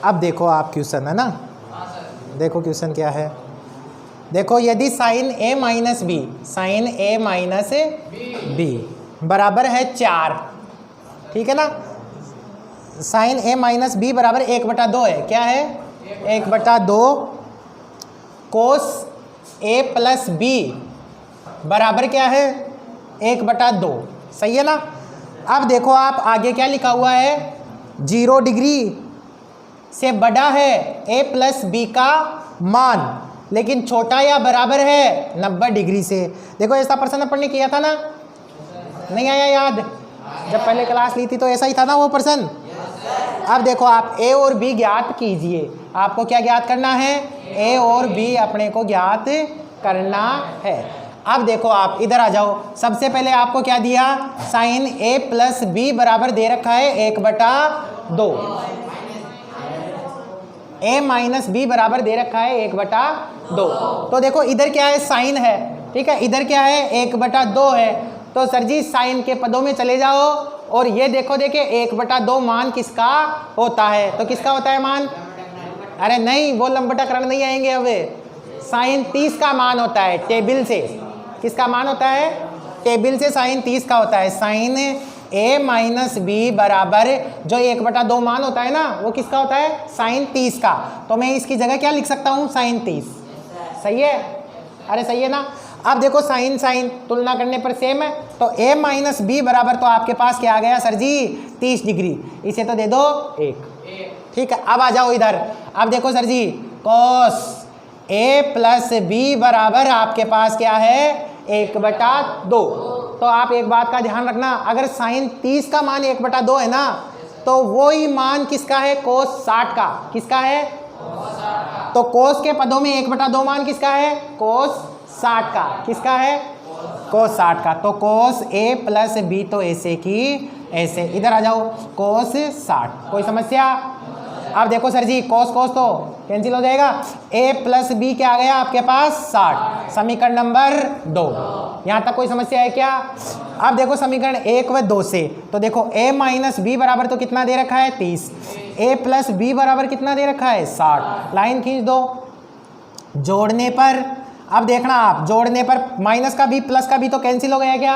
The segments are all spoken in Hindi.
अब देखो आप क्वेश्चन है ना, देखो क्वेश्चन क्या है। देखो यदि साइन ए माइनस बी, साइन ए माइनस बी बराबर है 4, ठीक है ना। साइन ए माइनस बी बराबर 1/2 है, क्या है 1/2। कोस ए प्लस बी बराबर क्या है 1/2, सही है ना। अब देखो आप आगे क्या लिखा हुआ है, 0 डिग्री से बड़ा है ए प्लस बी का मान, लेकिन छोटा या बराबर है 90 डिग्री से। देखो ऐसा प्रश्न पढ़ने किया था ना, नहीं आया याद? जब पहले क्लास ली थी तो ऐसा ही था ना वो प्रश्न। अब देखो आप ए और बी ज्ञात कीजिए। आपको क्या ज्ञात करना है, ए और बी अपने को ज्ञात करना है। अब देखो आप इधर आ जाओ। सबसे पहले आपको क्या दिया, साइन ए प्लस बी बराबर दे रखा है 1/2, ए माइनस बी बराबर दे रखा है 1/2। तो देखो इधर क्या है, साइन है, ठीक है, इधर क्या है 1/2 है। तो सर जी साइन के पदों में चले जाओ और ये देखो, देखिए 1/2 मान किसका होता है, तो किसका होता है मान? अरे नहीं, वो लंबटाकरण नहीं आएंगे। अब साइन 30 का मान होता है टेबल से। किसका मान होता है? टेबल से साइन 30 का होता है। साइन ए माइनस बी बराबर जो 1/2 मान होता है ना, वो किसका होता है? साइन 30 का। तो मैं इसकी जगह क्या लिख सकता हूँ, साइन 30। सही है? अरे सही है ना। अब देखो साइन साइन तुलना करने पर सेम है, तो ए माइनस बी बराबर तो आपके पास क्या आ गया सर जी 30 डिग्री, इसे तो दे दो 1, ठीक है। अब आ जाओ इधर। अब देखो sir ji cos A plus B बराबर आपके पास क्या है 1/2। तो आप एक बात का ध्यान रखना, अगर साइन 30 का मान 1/2 है ना, तो वही मान किसका है, कोस 60 का। किसका है? तो कोस के पदों में 1/2 मान किसका है, कोस 60 का। किसका है? कोस 60 का। तो कोस ए प्लस बी तो ऐसे की ऐसे, इधर आ जाओ कोस 60। कोई समस्या? अब देखो सर जी कोस कोस तो कैंसिल हो जाएगा, ए प्लस बी क्या आ गया आपके पास 60, समीकरण नंबर 2। यहाँ तक कोई समस्या है क्या? अब देखो समीकरण 1 व 2 से, तो देखो ए माइनस बी बराबर तो कितना दे रखा है 30, ए प्लस बी बराबर कितना दे रखा है 60। लाइन खींच दो। जोड़ने पर अब देखना आप, जोड़ने पर माइनस का भी प्लस का भी तो कैंसिल हो गया क्या?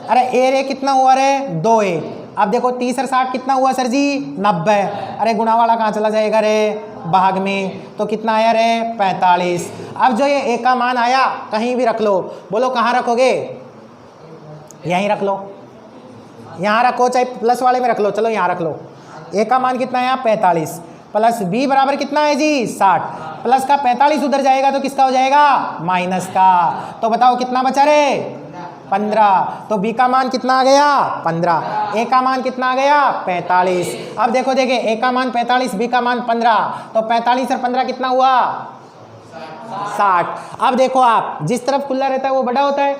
अरे ए रे कितना हुआ रे 2a। अब देखो 30 और 60 कितना हुआ सर जी 90। अरे गुणा वाला कहाँ चला जाएगा रे भाग में, तो कितना आया रे 45। अब जो ये ए का मान आया कहीं भी रख लो, बोलो कहाँ रखोगे? यहीं रख लो, यहाँ रखो, चाहे प्लस वाले में रख लो, चलो यहाँ रख लो। ए का मान कितना आया 45, प्लस बी बराबर कितना है जी 60, प्लस का 45 उधर जाएगा तो किसका हो जाएगा माइनस का। तो बताओ कितना बचा रे 15। तो बी का मान कितना आ गया 15, ए का मान कितना आ गया 45। अब देखो देखिए ए का मान 45, बी का मान 15, तो 45 और 15 कितना हुआ 60। अब देखो आप जिस तरफ खुला रहता है वो बड़ा होता है।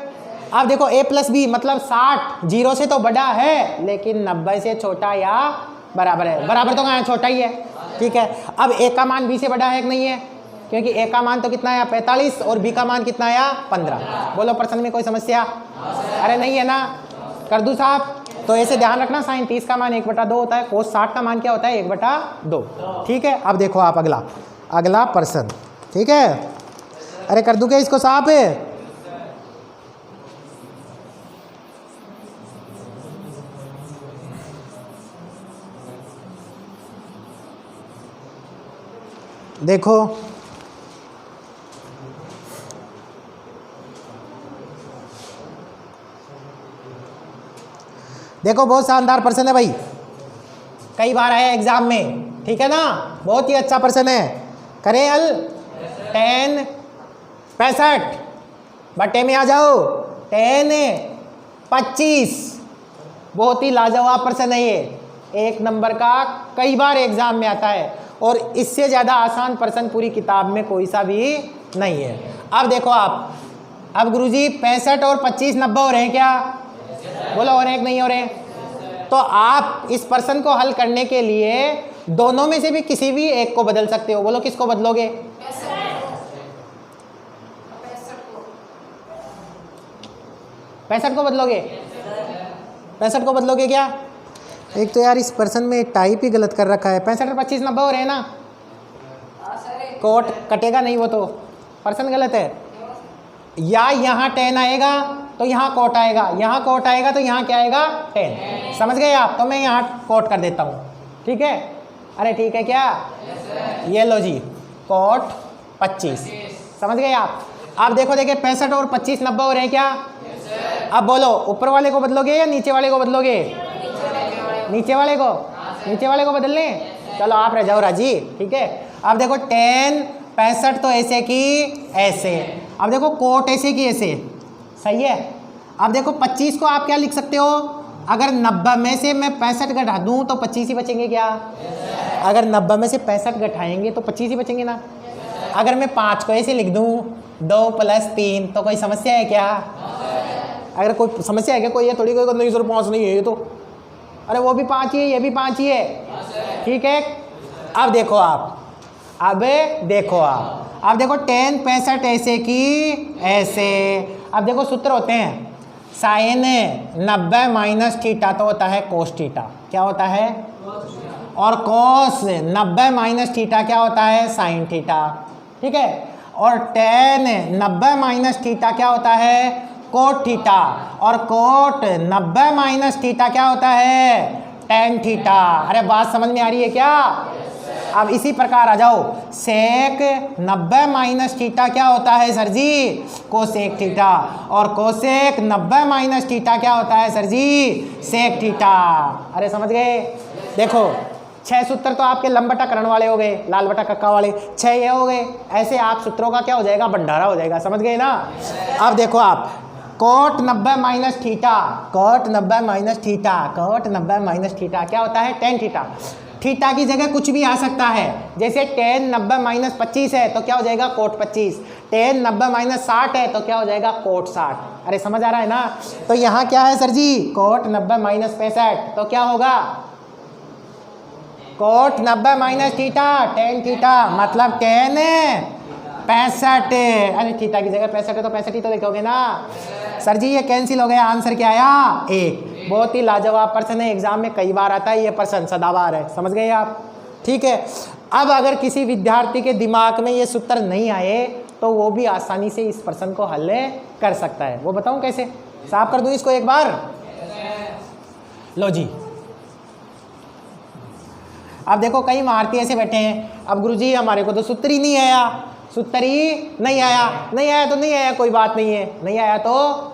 अब देखो ए प्लस बी मतलब 60 0 से तो बड़ा है, लेकिन 90 से छोटा या बराबर है। बराबर तो कहाँ है, छोटा ही है, ठीक है। अब ए का मान बी से बड़ा है कि नहीं है, क्योंकि ए का मान तो कितना आया 45 और बी का मान कितना आया 15। बोलो प्रश्न में कोई समस्या? अरे नहीं है ना, कर दूं साहब? तो ऐसे ध्यान रखना, साइन 30 का मान 1/2 होता है, कोस 60 का मान क्या होता है 1/2, ठीक है। अब देखो आप अगला प्रश्न, ठीक है। अरे कर दूं क्या इसको साहब? देखो देखो बहुत शानदार प्रश्न है भाई, कई बार आया एग्जाम में, ठीक है ना, बहुत ही अच्छा प्रश्न है। करें हल 10 65 बटे में आ जाओ 10 25। बहुत ही लाजवाब प्रश्न है ये, 1 नंबर का, कई बार एग्जाम में आता है, और इससे ज़्यादा आसान प्रश्न पूरी किताब में कोई सा भी नहीं है। अब देखो आप, अब गुरुजी 65 और 25 90 हो रहे हैं क्या? बोलो हो रहे हैं कि नहीं हो रहे? तो आप इस प्रश्न को हल करने के लिए दोनों में से भी किसी भी एक को बदल सकते हो। बोलो किसको बदलोगे? 65 को बदलोगे? 65 को बदलोगे क्या? एक तो यार इस पर्सन में टाइप ही गलत कर रखा है। 65 और 25 90 हो रहे हैं ना, कोट कटेगा नहीं, वो तो पर्सन गलत है। या यहाँ 10 आएगा तो यहाँ कोट आएगा, यहाँ कोट आएगा तो यहाँ क्या आएगा 10। समझ गए आप? तो मैं यहाँ कोट कर देता हूँ, ठीक है? अरे ठीक है क्या? ये लो जी, कोट 25। समझ गए आप? आप देखो, देखिए 65 और 25 90 हो रहे हैं क्या? अब बोलो, ऊपर वाले को बदलोगे या नीचे वाले को बदलोगे? नीचे वाले को, नीचे वाले को बदल लें। चलो आप रह जाओ राजी, ठीक है? अब देखो 10 65 तो ऐसे की ऐसे, अब देखो कोट ऐसे की ऐसे, सही है? अब देखो 25 को आप क्या लिख सकते हो? अगर 90 में से मैं 65 घटा दूं तो 25 ही बचेंगे क्या? अगर 90 में से 65 घटाएंगे तो 25 ही बचेंगे ना? अगर मैं 5 को ऐसे लिख दूं 2 + 3 तो कोई समस्या है क्या? अगर कोई समस्या है क्या? कोई है थोड़ी, कोई नहीं सर 5 नहीं है ये तो, अरे वो भी 5 ही है, ये भी 5 ही है, ठीक है? अब देखो आप, अब देखो आप, अब देखो 10 65 ऐसे की ऐसे। अब देखो सूत्र होते हैं, साइन 90 माइनस थीटा तो होता है कोस थीटा, क्या होता है? और कोस 90 माइनस थीटा क्या होता है? साइन थीटा, ठीक है? और tan 90 माइनस थीटा क्या होता है? Cot theta. और कोट 90 माइनस थीटा क्या होता है? tan theta. अरे बात समझ में आ रही है क्या? अब इसी प्रकार आ जाओ, सेक 90 माइनस थीटा क्या होता है सर जी? Cosec theta. और कोसेक 90 माइनस थीटा क्या होता है सर जी? सेक थीटा। अरे समझ गए? देखो 6 सूत्र तो आपके लंबटा करण वाले हो गए, लाल बटा कक्का वाले 6 ये हो गए। ऐसे आप सूत्रों का क्या हो जाएगा? भंडारा हो जाएगा। समझ गए ना? अब देखो आप, cot 90 minus theta, cot 90 minus theta, cot 90 minus theta क्या होता है? tan theta. थीटा की जगह कुछ भी आ सकता है, जैसे tan 90 माइनस 25 है तो क्या हो जाएगा? कोट 25। tan 90 माइनस 60 है तो क्या हो जाएगा? कोट 60। अरे समझ आ रहा है ना? तो यहाँ क्या है सर जी? कोट 90 माइनस 65 तो क्या होगा? Cot 90 minus theta, tan theta, मतलब tan 65। अरे थीटा की जगह 65 है तो 65 ही तो लिखोगे ना सर जी। ये कैंसिल हो गया, आंसर क्या आया? 1। बहुत ही लाजवाब प्रश्न है, एग्जाम में कई बार आता है ये प्रश्न, सदाबहार है। समझ गए आप? ठीक है। अब अगर किसी विद्यार्थी के दिमाग में ये सूत्र नहीं आए तो वो भी आसानी से इस प्रश्न को हल कर सकता है। वो बताऊं कैसे? साफ कर दूं इसको एक बार? लो जी, अब देखो कई महारथी ऐसे बैठे हैं, अब गुरुजी हमारे को तो सूत्र ही नहीं आया, सूत्र ही नहीं आया। नहीं आया तो नहीं आया, कोई बात नहीं है। नहीं आया तो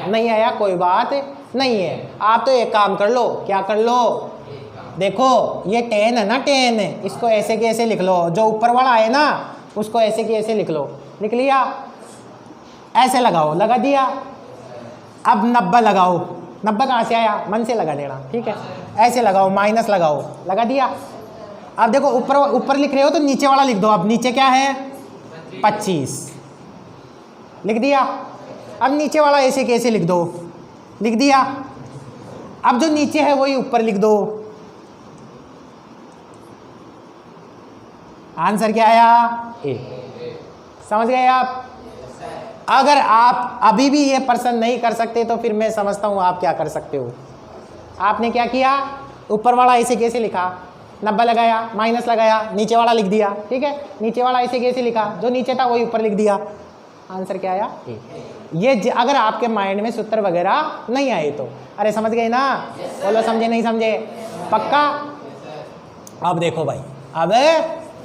नहीं आया, कोई बात नहीं है। आप तो एक काम कर लो, क्या कर लो? देखो ये tan है ना, tan, इसको ऐसे के ऐसे लिख लो। जो ऊपर वाला है ना उसको ऐसे के ऐसे लिख लो। लिख लिया? ऐसे लगाओ, लगा दिया। अब 90 लगाओ, 90 कहाँ से आया? मन से लगा देना, ठीक है? ऐसे लगाओ, माइनस लगाओ, लगा दिया। अब देखो ऊपर ऊपर लिख रहे हो तो नीचे वाला लिख दो। अब नीचे क्या है? 25 लिख दिया। अब नीचे वाला ऐसे कैसे लिख दो, लिख दिया। अब जो नीचे है वही ऊपर लिख दो। आंसर क्या आया? ए। समझ गए आप? अगर आप अभी भी ये प्रश्न नहीं कर सकते तो फिर मैं समझता हूं आप क्या कर सकते हो। आपने क्या किया? ऊपर वाला ऐसे कैसे लिखा? 90 लगाया, माइनस लगाया, नीचे वाला लिख दिया, ठीक है? नीचे वाला ऐसे कैसे लिखा? जो नीचे था वही ऊपर लिख दिया। आंसर क्या आया? ए। ये अगर आपके माइंड में सूत्र वगैरह नहीं आए तो। अरे समझ गए ना? बोलो समझे नहीं समझे? पक्का? अब देखो भाई, अब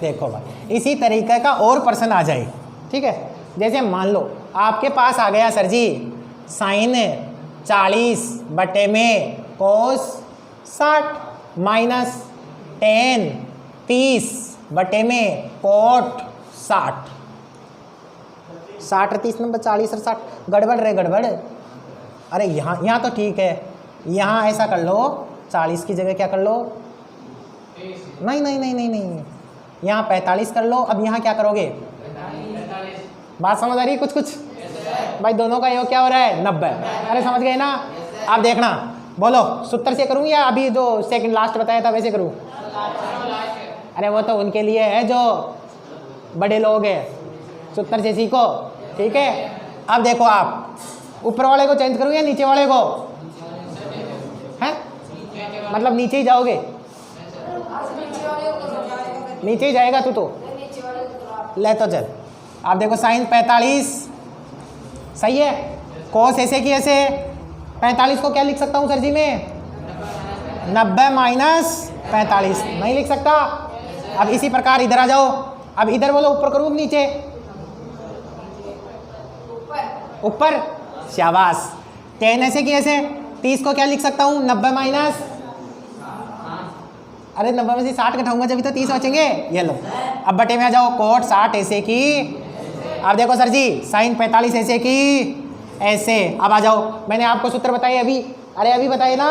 देखो भाई, इसी तरीके का और प्रश्न आ जाए, ठीक है? जैसे मान लो आपके पास आ गया सर जी साइन 40 बटे में कोस 60 माइनस tan 30 बटे में कोट 60। 60 30 नंबर 40 और 60 गड़बड़ रहे, गड़बड़। अरे यहाँ तो ठीक है, यहाँ ऐसा कर लो, 40 की जगह क्या कर लो? नहीं नहीं नहीं नहीं नहीं, यहाँ 45 कर लो। अब यहाँ क्या करोगे? बात समझ आ रही है? कुछ कुछ भाई दोनों का योग क्या हो रहा है? 90। अरे समझ गए ना? अब देखना, बोलो सूत्र से करूँ या अभी जो सेकंड लास्ट बताया था वैसे करूँ? अरे वो तो उनके लिए है जो बड़े लोग हैं, सूत्र से सीखो, ठीक है? अब देखो आप ऊपर वाले को चेंज करूँ या नीचे वाले को? हैं? मतलब नीचे ही जाओगे, नीचे ही जाएगा तू तो। ले तो चल, आप देखो साइन 45 सही है। कोस ऐसे की ऐसे 45 को क्या लिख सकता हूँ सर जी मैं? 90 माइनस 45 नहीं लिख सकता। अब इसी प्रकार इधर आ जाओ, अब इधर बोलो ऊपर करूँ नीचे? ऊपर, शाबाश। 10 ऐसे की ऐसे 30 को क्या लिख सकता हूँ? 90 माइनस, अरे 90 में से 60 घटाऊंगा जब तो 30 बचेंगे। ये लो, अब बटे में आ जाओ। कोट 60 ऐसे की, अब देखो सर जी साइन 45 ऐसे की ऐसे। अब आ जाओ, मैंने आपको सूत्र बताए अभी, अरे अभी बताए ना,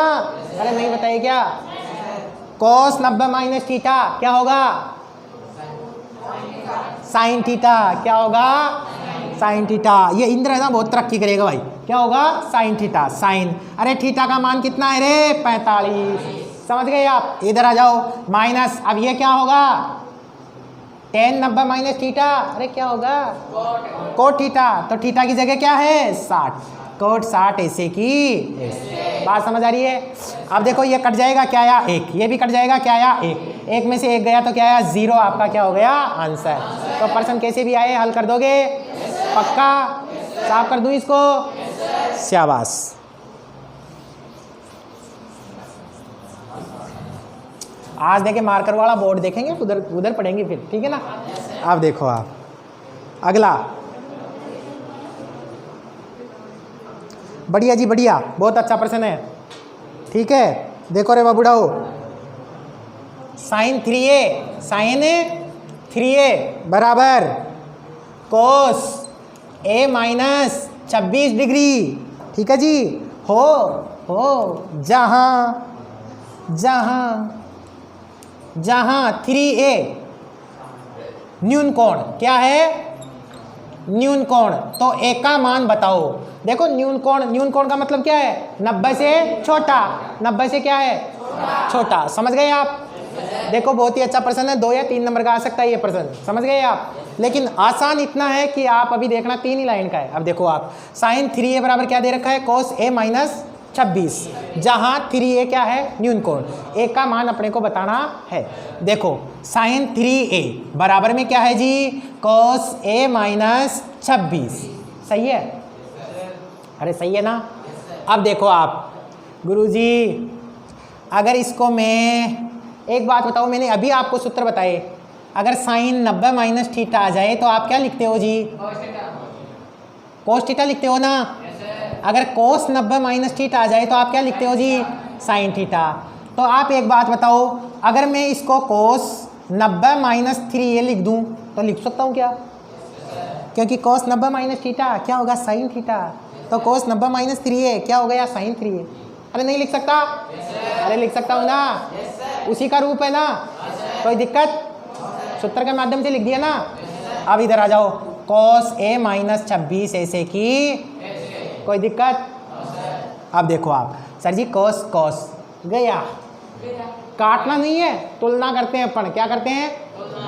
अरे नहीं बताए क्या? कोस 90 माइनस थीटा क्या होगा? Sine theta. क्या होगा? Sine theta. ये इंद्र है ना, बहुत तरक्की करेगा भाई। क्या होगा? Sine theta. साइन, अरे थीटा का मान कितना है रे? 45। समझ गए आप? इधर आ जाओ माइनस, अब ये क्या होगा? 10 90 माइनस थीटा, अरे क्या होगा? Cot theta. तो थीटा की जगह क्या है? 60। कोट 60 ऐसे की ऐसे। बात समझ आ रही है? अब देखो ये कट जाएगा, क्या आया? 1। ये भी कट जाएगा, क्या आया? 1। 1 में से 1 गया तो क्या आया? 0। आपका क्या हो गया? आंसर। तो पर्सन कैसे भी आए हल कर दोगे? पक्का? साफ कर दूं इसको? शाबाश। आज देखे मार्कर वाला बोर्ड देखेंगे, उधर उधर पढ़ेंगे फिर, ठीक है ना? अब देखो आप अगला, बढ़िया जी बढ़िया, बहुत अच्छा प्रश्न है। ठीक है, देखो रे बाबूड़ाओ, साइन 3a, साइन 3a बराबर कोस a माइनस 26 डिग्री। ठीक है जी, हो जहां 3a न्यून कोण क्या है? न्यून कोण। तो a का मान बताओ। देखो न्यून कोण का मतलब क्या है? 90 से छोटा। 90 से क्या है? छोटा। समझ गए आप? देखो बहुत ही अच्छा प्रश्न है, 2 या 3 नंबर का आ सकता है ये प्रश्न। समझ गए आप? लेकिन आसान इतना है कि आप अभी देखना 3 ही लाइन का है। अब देखो आप, साइन 3a बराबर क्या दे रखा है? कोस a माइनस 26, जहां 3a क्या है? न्यून कोण। a का मान अपने को बताना है। देखो साइन 3a बराबर में क्या है जी? कोस a माइनस 26। सही है? अरे सही है ना? अब देखो आप, गुरुजी अगर इसको मैं एक बात बताओ, मैंने अभी आपको सूत्र बताए, अगर साइन 90 माइनस थीटा आ जाए तो आप क्या लिखते हो जी? कोस थीटा लिखते हो ना? अगर कोस 90 माइनस थीटा आ जाए तो आप क्या लिखते हो जी? Sine theta. तो आप एक बात बताओ, अगर मैं इसको कोस 90 माइनस 3a लिख दूं तो लिख सकता हूं क्या? क्योंकि कोस 90 माइनस थीटा क्या होगा? Sine theta. तो कोस 90 माइनस 3a क्या हो गया? Sign 3a। अरे नहीं लिख सकता? अरे लिख सकता हूँ ना, उसी का रूप है ना, कोई दिक्कत? सूत्र के माध्यम से लिख दिया ना। अब इधर आ जाओ, कोस a माइनस 26 ऐसे की, कोई दिक्कत? अब देखो आप, सर जी कोस कोस गया, काटना नहीं है, तुलना करते हैं अपन। क्या करते हैं?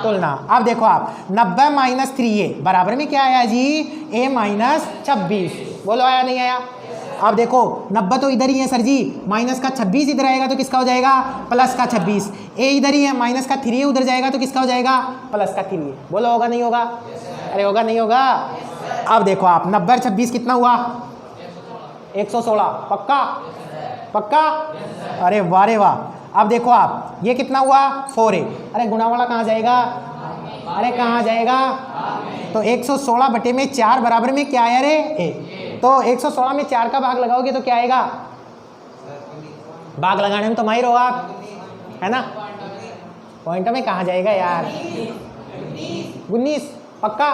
तुलना। अब देखो आप, 90 माइनस 3a बराबर में क्या आया जी? a minus 26। बोलो आया नहीं आया? अब देखो 90 तो इधर ही है सर जी, माइनस का 26 इधर आएगा तो किसका हो जाएगा? प्लस का 26। a इधर ही है, माइनस का 3a उधर जाएगा तो किसका हो जाएगा? प्लस का 3a। बोलो होगा नहीं होगा? अरे होगा नहीं होगा? अब देखो आप, 90 और 26 कितना हुआ? 116। पक्का? पक्का? अरे वाह रे वाह। अब देखो आप, ये कितना हुआ? 4a। अरे गुणा वाला कहाँ जाएगा? अरे कहाँ जाएगा? तो 116 बटे में 4 बराबर में क्या आया रे? a। तो 116 में 4 का भाग लगाओगे तो क्या आएगा? भाग लगाने में तो माहिर हो आप, है ना? पॉइंट में कहाँ जाएगा यार? 19। पक्का?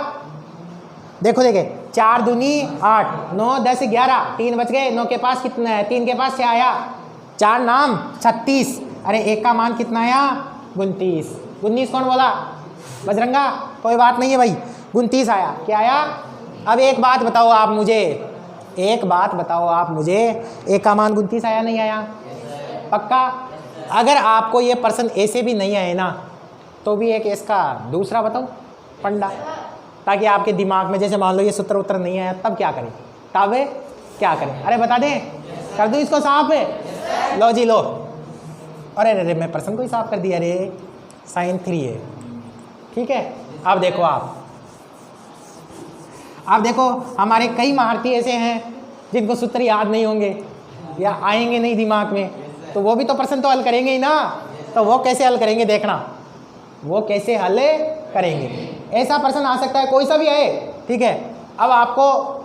देखो देखे, 4 दूनी 8, 9 10 11, 3 बच गए। 9 के पास कितना है? 3 के पास क्या आया? 4 नाम 36। अरे 1 का मान कितना आया? 29। 19 कौन बोला? बजरंगा? कोई बात नहीं है भाई, 29 आया। क्या आया? अब एक बात बताओ आप मुझे, एक बात बताओ आप मुझे, 1 का मान 29 आया नहीं आया? पक्का? अगर आपको ये प्रश्न ऐसे भी नहीं आए ना, तो भी एक इसका दूसरा बताओ फंडा, ताकि आपके दिमाग में, जैसे मान लो ये सूत्र उत्तर नहीं आया, तब क्या करें? तब क्या करें? अरे बता दें, कर दूं इसको साफ है? लो जी लो, अरे अरे मैं प्रश्न को ही साफ कर दिया, अरे साइन 3 है, ठीक है। अब देखो आप देखो हमारे कई महारथी ऐसे हैं जिनको सूत्र याद नहीं होंगे या आएंगे नहीं दिमाग में, तो वो भी तो प्रश्न तो हल करेंगे ही ना। तो वो कैसे हल करेंगे देखना, वो कैसे हल करेंगे। ऐसा प्रश्न आ सकता है, कोई सा भी आए, ठीक है। अब आपको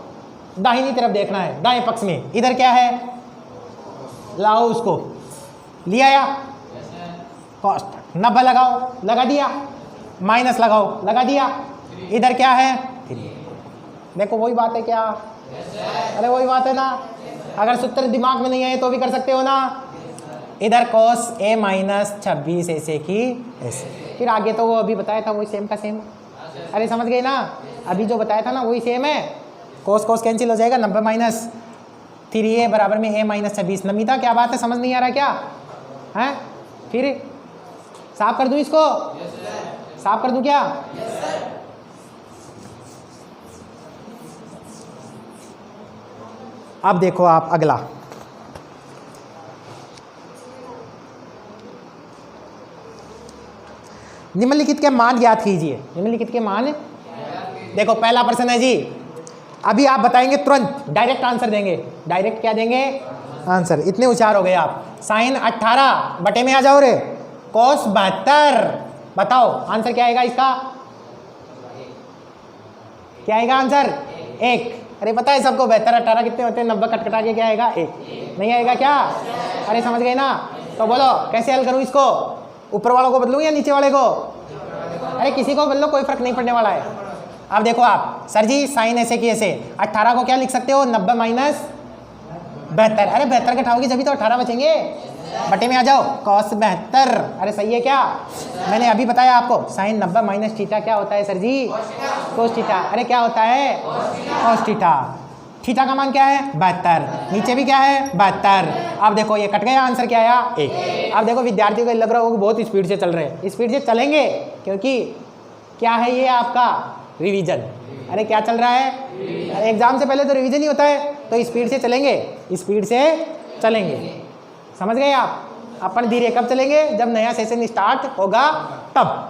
दाहिनी तरफ देखना है, दाएं पक्ष में। इधर क्या है, लाओ उसको, लिया या कॉस्ट 90 लगाओ, लगा दिया, माइनस लगाओ, लगा दिया। इधर क्या है, 3। देखो वही बात है क्या, अरे वही बात है ना। अगर सूत्र दिमाग में नहीं आए तो भी कर सकते हो ना। इधर cos a माइनस 26 ऐसे की ऐसे, फिर आगे तो वो अभी बताया था वही सेम का सेम। अरे समझ गए ना, अभी जो बताया था ना वही सेम है। cos कैंसिल हो जाएगा, 90 माइनस 3a बराबर में a माइनस 26। नमिता क्या बात है, समझ नहीं आ रहा क्या है? फिर साफ कर दूं इसको, साफ कर दूं क्या? अब देखो आप अगला, निम्नलिखित के मान ज्ञात कीजिए। निम्नलिखित के मान, देखो पहला प्रश्न है जी, अभी आप बताएंगे तुरंत, डायरेक्ट आंसर देंगे। डायरेक्ट क्या देंगे, आंसर। इतने होशियार हो गए आप। साइन 18 बटे में आ जाओ रे, cos 72। बताओ आंसर क्या आएगा इसका, क्या आएगा आंसर, 1। अरे पता है सबको, 72 18 कितने होते हैं, 90 कटकटा के क्या आएगा, 1। नहीं आएगा क्या? अरे समझ गए ना। तो बोलो कैसे हल करूं इसको, ऊपर वालों को बदलूं या नीचे वाले को? अरे किसी को बदलो, कोई फर्क नहीं पड़ने वाला है। अब देखो आप, सर जी साइन ऐसे की ऐसे, 18 को क्या लिख सकते हो, 90 माइनस 72। अरे 72 घटाओगे जब भी तो 18 बचेंगे, बटे में आ जाओ, cos 72। अरे सही है क्या? मैंने अभी बताया आपको, साइन 90 माइनस थीटा क्या होता है सर जी, cos थीटा। अरे क्या होता है, cos थीटा। थीटा का मान क्या है, 72, नीचे भी क्या है, 72। अब देखो ये कट गया, आंसर क्या आया, 1। अब देखो विद्यार्थियों को लग रहा होगा बहुत स्पीड से चल रहे हैं, स्पीड से चलेंगे क्योंकि क्या है ये आपका रिवीजन। अरे क्या चल रहा है, एग्जाम से पहले तो रिवीजन ही होता है, तो स्पीड से चलेंगे, स्पीड से चलेंगे। समझ गए आप? अपन धीरे कब चलेंगे, जब नया सेशन स्टार्ट होगा तब।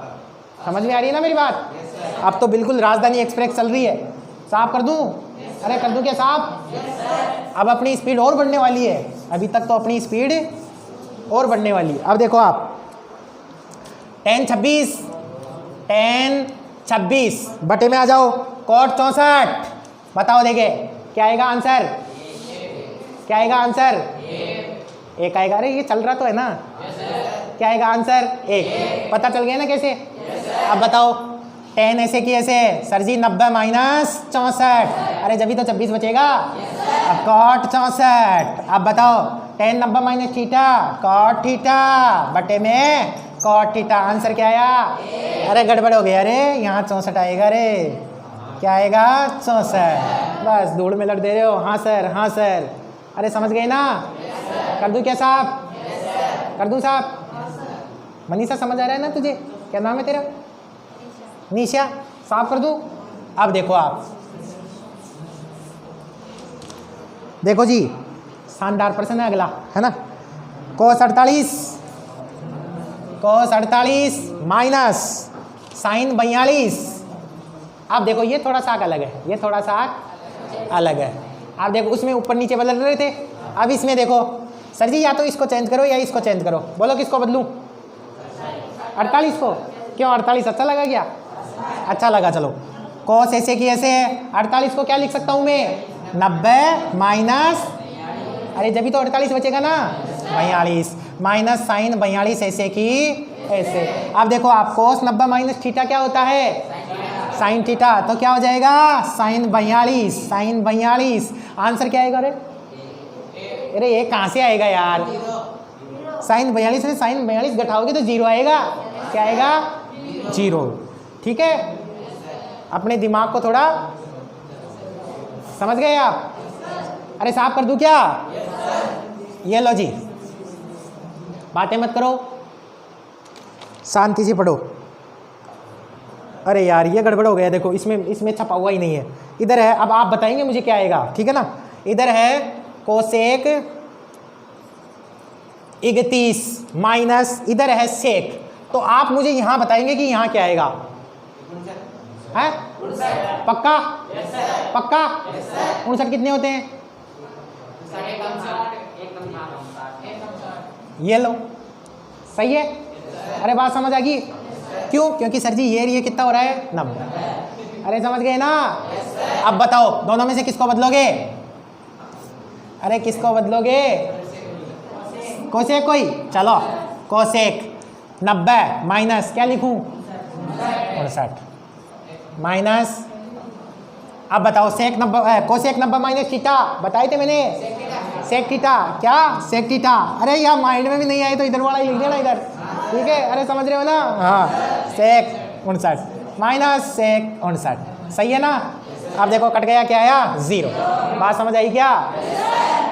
समझ में आ रही है ना मेरी बात? अब तो बिल्कुल राजधानी एक्सप्रेस चल रही है। साफ कर दूं? अरे कर दूं क्या साफ? अब अपनी स्पीड और बढ़ने वाली है, अभी तक तो अपनी स्पीड और बढ़ने वाली है। अब देखो आप, tan 26 बटे में आ जाओ, cot 64। बताओ देखे क्या आएगा आंसर, क्या आएगा आंसर, 1 आएगा। अरे ये चल रहा तो है ना, क्या आएगा आंसर, 1। पता चल गया ना कैसे? अब बताओ tan ऐसे की ऐसे, सर जी 90 माइनस 64। अरे जब भी तो 26 बचेगा। अब cot 64। अब बताओ tan 90 minus theta, cot theta बटे में cot थीटा। आंसर क्या आया? अरे गड़बड़ हो गया, अरे यहाँ 64 आएगा, रे क्या आएगा, 64। बस धूल में लड़ दे रहे हो, हाँ सर हाँ सर। अरे समझ गए ना? कर दूं क्या साहब, कर दूं साहब? मनीषा समझ आ रहा है ना तुझे? क्या नाम है तेरा? निशा। साफ कर दूं? अब देखो आप, देखो जी शानदार प्रश्न है अगला, है ना। cos 48 minus sine 42। अब देखो ये थोड़ा सा अलग है, ये थोड़ा सा अलग है। आप देखो उसमें ऊपर नीचे बदल रहे थे, अब इसमें देखो सर जी या तो इसको चेंज करो या इसको चेंज करो। बोलो किसको बदलूं? 48 को। क्यों 48 अच्छा लगा क्या? अच्छा लगा, चलो। cos ऐसे की ऐसे है, 48 को क्या लिख सकता हूं मैं, 90 माइनस, अरे जब भी तो 48 बचेगा ना, 42 माइनस साइन 42 ऐसे की ऐसे। अब देखो आप, cos 90 माइनस थीटा क्या होता है, साइन थीटा, तो क्या हो जाएगा, साइन 42, साइन 42। आंसर क्या आएगा? अरे ये कहाँ से आएगा यार, साइन 42 से साइन 42 घटाओगे तो 0 आएगा। क्या आएगा, 0। ठीक है, अपने दिमाग को थोड़ा समझ गए आप? अरे साफ कर दूं क्या? ये लो जी, बातें मत करो, शांति से पढ़ो। अरे यार ये गड़बड़ हो गया, देखो इसमें छपा हुआ ही नहीं है, इधर है। अब आप बताएंगे मुझे क्या आएगा, ठीक है ना। इधर है कोसेक 31 माइनस इधर है सेक, तो आप मुझे यहाँ बताएंगे कि यहाँ क्या आएगा? है पक्का? पक्का? 59 कितने होते हैं? ये लो, सही है? अरे बात समझ आ गई? क्यों? क्योंकि सर जी ये कितना हो रहा है? 90। अरे समझ गए ना? अब बताओ दोनों में से किसको बदलोगे? अरे किसको बदलोगे? कोसेक कोई? चलो कोसेक 90 माइनस क्या लिखूं? 59 माइनस, अब बताओ सेक 90 कोसेक 90 माइनस थीटा बताए थे मैंने, सेक थीटा। क्या? Sec theta. अरे यार माइंड में भी नहीं आए तो इधर वाला ही लिख देना इधर, ठीक है? अरे समझ रहे हो ना? हाँ, सेक 59 माइनस सेक 59, सही है ना? अब देखो कट गया, क्या आया? 0। बात समझ आई क्या?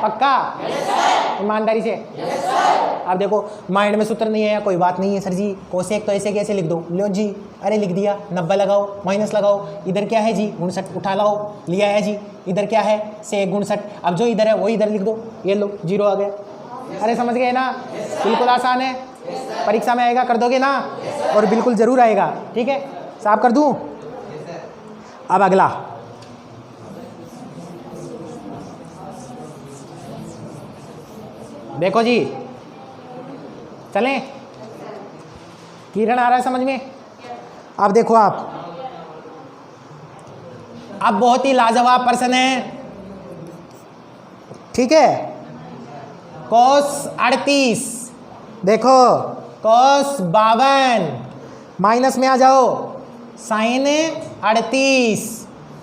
पक्का? ईमानदारी से। अब देखो माइंड में सूत्र नहीं है, कोई बात नहीं है सर जी, कोसेक तो ऐसे कैसे लिख दो? लो जी, अरे लिख दिया, 90 लगाओ, माइनस लगाओ, इधर क्या है जी? 59 उठा लाओ, लिया है जी, इधर क्या है? सेक 59, अब जो इधर है वो इधर लिख दो, ये लो 0 आ गया। अरे समझ गए ना? बिल्कुल आसान है, परीक्षा में आएगा, कर दोगे ना? और बिल्कुल ज़रूर आएगा, ठीक है? साफ कर दूँ? अब अगला देखो जी, चलें? किरण आ रहा है समझ में? अब देखो आप, अब बहुत ही लाजवाब प्रश्न है, ठीक है? कोस 38, देखो कोस 52, माइनस में आ जाओ, साइन 38,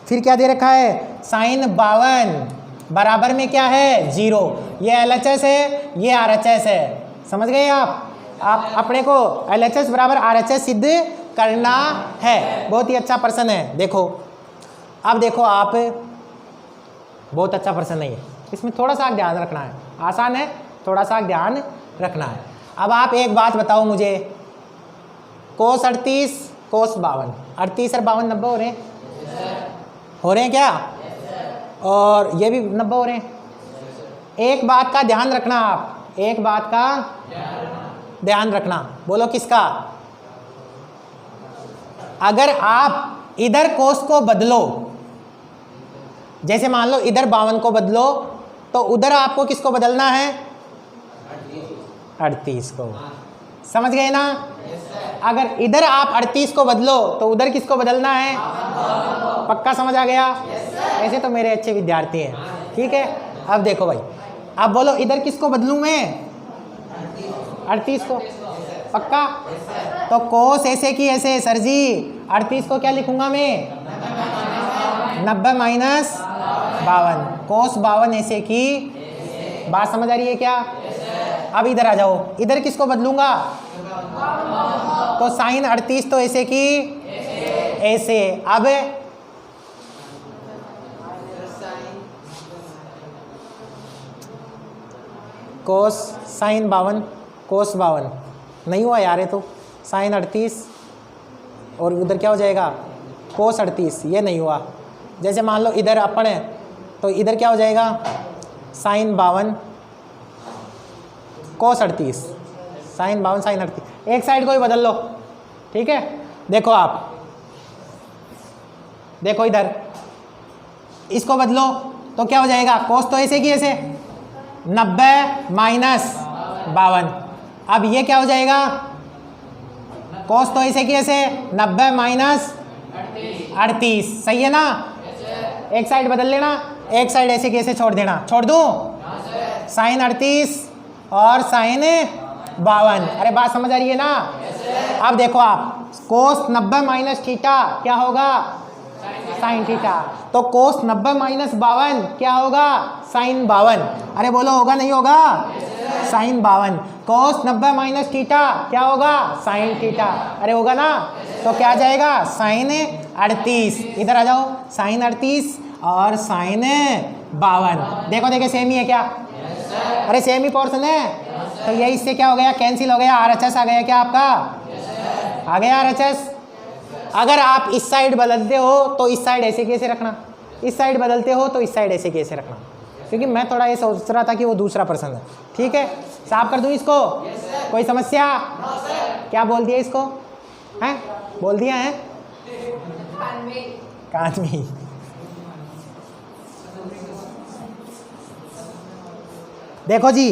फिर क्या दे रखा है? साइन 52, बराबर में क्या है? 0। ये LHS है, ये RHS है, समझ गए आप? अपने को LHS बराबर RHS सिद्ध करना है। बहुत ही अच्छा प्रश्न है। देखो अब देखो आप, बहुत अच्छा प्रश्न नहीं है, इसमें थोड़ा सा ध्यान रखना है, आसान है, थोड़ा सा ध्यान रखना है। अब आप एक बात बताओ मुझे, कोस 38 कोस 52, 38 और 52 90 हो रहे हैं? हो रहे हैं क्या? और ये भी 90 हो रहे हैं। एक बात का ध्यान रखना आप, एक बात का ध्यान रखना, बोलो किसका? अगर आप इधर कोस को बदलो, जैसे मान लो इधर 52 को बदलो, तो उधर आपको किसको बदलना है? 38 को, समझ गए ना? अगर इधर आप 38 को बदलो तो उधर किसको बदलना है? पक्का समझ आ गया? ऐसे तो मेरे अच्छे विद्यार्थी हैं, ठीक है? अब देखो भाई, अब बोलो इधर किसको बदलूं मैं? 38 को, पक्का? तो कोस ऐसे की ऐसे, सर जी 38 को क्या लिखूंगा मैं? 90 माइनस 52, कोस 52 ऐसे की। बात समझ आ रही है क्या? अब इधर आ जाओ, इधर किसको बदलूंगा? तो साइन 38 तो ऐसे की ऐसे। अब कोस साइन 52 कोस 52 नहीं हुआ यार, ये तो साइन 38 और उधर क्या हो जाएगा? कोस 38, ये नहीं हुआ। जैसे मान लो इधर अपन है तो इधर क्या हो जाएगा? साइन 52 कोस 38, साइन 52 साइन 38, एक साइड को ही बदल लो, ठीक है? देखो आप, देखो इधर इसको बदलो तो क्या हो जाएगा? कोस तो ऐसे की ऐसे, 90 माइनस 52, अब ये क्या हो जाएगा? कोस तो ऐसे की ऐसे, 90 माइनस 38, सही है ना? एक साइड बदल लेना, एक साइड ऐसे की ऐसे छोड़ देना, छोड़ दूं? साइन 38 और साइन 52। अरे बात समझ आ रही है ना? अब देखो आप, कोस 90 माइनस थीटा क्या होगा? Sine theta. तो कोस 90 माइनस 52 क्या होगा? साइन 52। अरे बोलो होगा नहीं होगा? साइन 52। कोस 90 माइनस थीटा क्या होगा? Sine theta. अरे होगा ना? तो क्या आ जाएगा? साइन 38। इधर आ जाओ, साइन 38 और साइन 52। देखो देखो सेम ही है क्या? अरे सेम ही पोर्शन है। तो ये इससे क्या हो गया? कैंसिल हो गया। RHS आ गया क्या आपका? आ गया RHS। अगर आप इस साइड बदलते हो तो इस साइड ऐसे कैसे रखना, इस साइड बदलते हो तो इस साइड ऐसे कैसे रखना, क्योंकि मैं थोड़ा ये सोच रहा था कि वो दूसरा पर्सन है। ठीक है, साफ कर दूं इसको? कोई समस्या? क्या बोल दिया इसको? हैं बोल दिया है कान में। देखो जी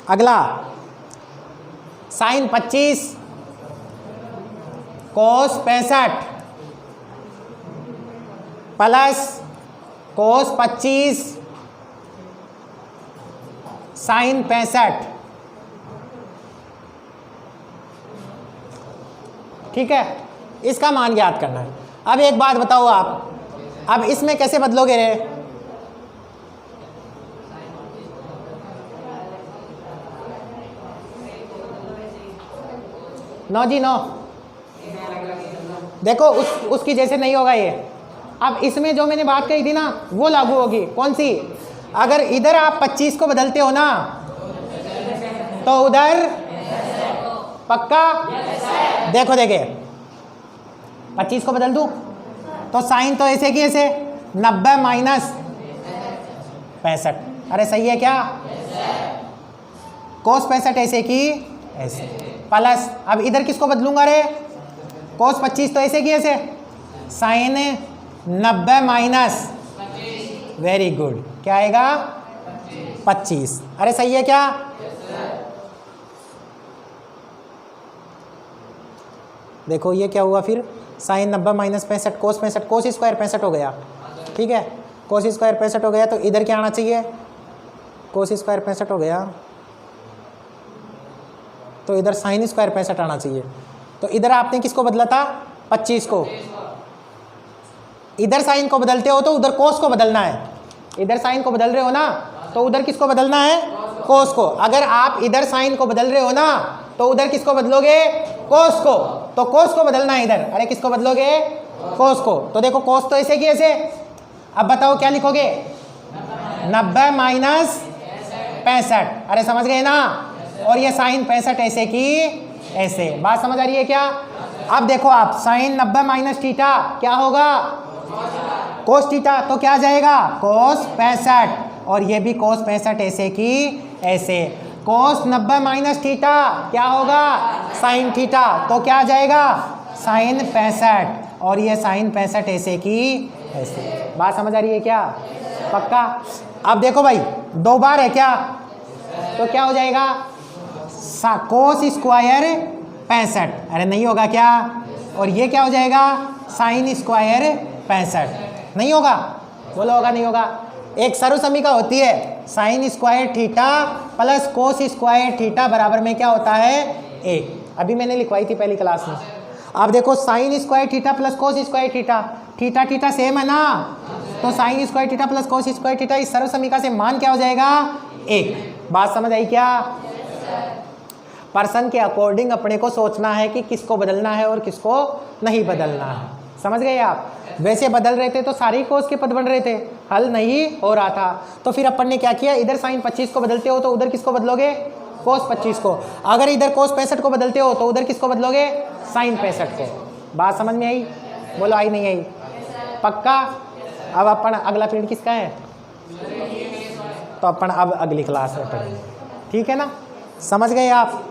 अगला साइन 25 कोस 65 प्लस कोस 25 साइन 65। ठीक है, इसका मान याद करना है। अब एक बात बताओ आप, अब इसमें कैसे बदलोगे रे? नो जी नो, देखो उसकी जैसे नहीं होगा ये। अब इसमें जो मैंने बात कही थी ना वो लागू होगी। कौन सी? अगर इधर आप 25 को बदलते हो ना तो उधर पक्का? देखो देखे 25 को बदल दूं तो साइन तो ऐसे की ऐसे 90 माइनस 65। अरे सही है क्या? कोस 65 ऐसे की ऐसे प्लस, अब इधर किसको बदलूंगा रे? कोस 25 तो ऐसे की ऐसे साइन 90 माइनस, वेरी गुड, क्या आएगा? 25। अरे सही है क्या? देखो ये क्या हुआ फिर? साइन 90 माइनस 65 कोस 65, कोस स्क्वायर 65 हो गया। ठीक है, कोस स्क्वायर 65 हो गया तो इधर क्या आना चाहिए? कोस स्क्वायर 65 हो गया तो इधर साइन स्क्वायर 65 आना चाहिए। तो इधर आपने किसको बदला था? 25 को। इधर साइन को बदलते हो तो उधर कोस को बदलना है। इधर साइन को बदल रहे हो ना तो उधर किसको बदलना है? कोस को। अगर आप इधर साइन को बदल रहे हो ना तो उधर किसको बदलोगे? कोस को। तो कोस को बदलना है इधर। अरे किसको बदलोगे? कोस को। तो देखो कोस तो ऐसे की ऐसे, अब बताओ क्या लिखोगे? 90 माइनस 65। अरे समझ गए ना? और ये साइन 65 ऐसे की ऐसे। बात समझ आ रही है क्या? अब देखो आप साइन 90 माइनस थीटा क्या होगा? Cos theta. तो क्या जाएगा? कोस 65। और ये भी कोस 65 ऐसे की ऐसे। कोस 90 माइनस थीटा क्या होगा? Sine theta. तो क्या जाएगा? साइन 65। और ये साइन 65 ऐसे की ऐसे। बात समझ आ रही है क्या? पक्का? अब देखो भाई 2 बार है क्या, तो क्या हो जाएगा? Cos square 65। अरे नहीं होगा क्या? और ये क्या हो जाएगा? Sine square 65। नहीं होगा? बोलो होगा नहीं होगा? एक सर्वसमीका होती है sine square theta plus cos square theta बराबर में क्या होता है? 1। अभी मैंने लिखवाई थी पहली क्लास में। अब देखो sine square theta plus cos square theta, theta theta same है ना, तो sine square theta plus cos square theta इस सर्वसमीका से मान क्या हो जाएगा? 1। बात समझ आई क्या? पर्सन के अकॉर्डिंग अपने को सोचना है कि किसको बदलना है और किसको नहीं बदलना है। समझ गए आप? वैसे बदल रहे थे तो सारे ही कोस के पद बन रहे थे, हल नहीं हो रहा था। तो फिर अपन ने क्या किया? इधर साइन 25 को बदलते हो तो उधर किसको बदलोगे? कोस 25 को। अगर इधर कोस 65 को बदलते हो तो उधर किसको बदलोगे? साइन 65 को। बात समझ में आई? बोलो आई नहीं आई? पक्का? अब अपन अगला पीरियड किसका है? तो अपन अब अगली क्लास में पढ़ेंगे। ठीक है ना? समझ गए आप?